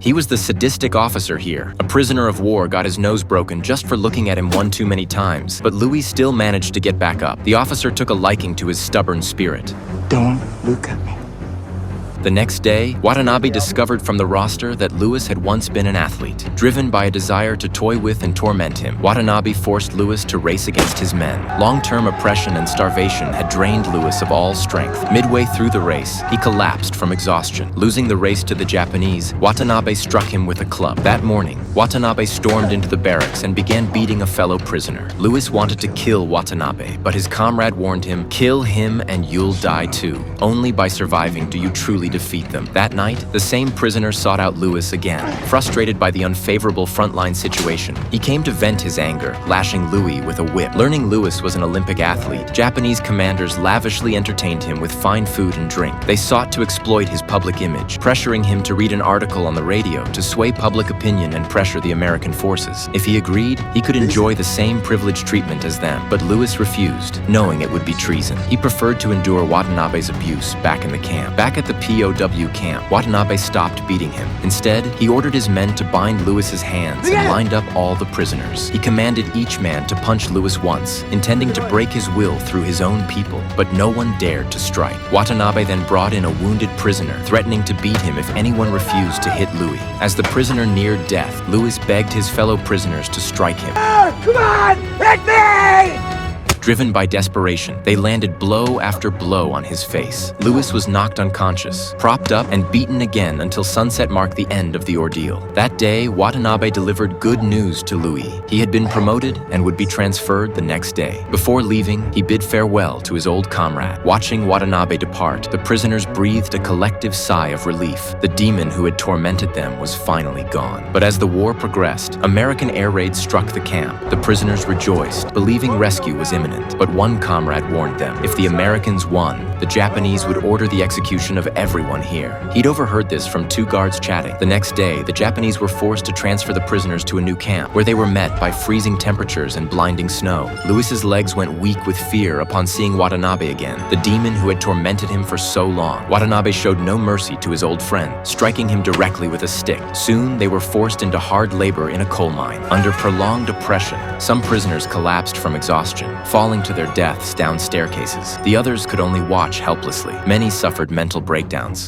He was the sadistic officer here. A prisoner of war got his nose broken just for looking at him one too many times, but Louis still managed to get back up. The officer took a liking to his stubborn spirit. Don't look at me. The next day, Watanabe discovered from the roster that Louis had once been an athlete. Driven by a desire to toy with and torment him, Watanabe forced Louis to race against his men. Long-term oppression and starvation had drained Louis of all strength. Midway through the race, he collapsed from exhaustion. Losing the race to the Japanese, Watanabe struck him with a club. That morning, Watanabe stormed into the barracks and began beating a fellow prisoner. Louis wanted to kill Watanabe, but his comrade warned him, "Kill him and you'll die too. Only by surviving do you truly defeat them." That night, the same prisoner sought out Louis again. Frustrated by the unfavorable frontline situation, he came to vent his anger, lashing Louis with a whip. Learning Louis was an Olympic athlete, Japanese commanders lavishly entertained him with fine food and drink. They sought to exploit his public image, pressuring him to read an article on the radio to sway public opinion and pressure the American forces. If he agreed, he could enjoy the same privileged treatment as them, but Louis refused, knowing it would be treason. He preferred to endure Watanabe's abuse back in the camp. Back at the POW camp, Watanabe stopped beating him. Instead, he ordered his men to bind Louis's hands and lined up all the prisoners. He commanded each man to punch Louis once, intending to break his will through his own people, but no one dared to strike. Watanabe then brought in a wounded prisoner, threatening to beat him if anyone refused to hit Louis. As the prisoner neared death, Louis begged his fellow prisoners to strike him. Come on, hit me! Driven by desperation, they landed blow after blow on his face. Louis was knocked unconscious, propped up, and beaten again until sunset marked the end of the ordeal. That day, Watanabe delivered good news to Louis. He had been promoted and would be transferred the next day. Before leaving, he bid farewell to his old comrade. Watching Watanabe depart, the prisoners breathed a collective sigh of relief. The demon who had tormented them was finally gone. But as the war progressed, American air raids struck the camp. The prisoners rejoiced, believing rescue was imminent. But one comrade warned them, if the Americans won, the Japanese would order the execution of everyone here. He'd overheard this from two guards chatting. The next day, the Japanese were forced to transfer the prisoners to a new camp, where they were met by freezing temperatures and blinding snow. Louis's legs went weak with fear upon seeing Watanabe again, the demon who had tormented him for so long. Watanabe showed no mercy to his old friend, striking him directly with a stick. Soon, they were forced into hard labor in a coal mine. Under prolonged oppression, some prisoners collapsed from exhaustion, falling to their deaths down staircases. The others could only watch helplessly. Many suffered mental breakdowns.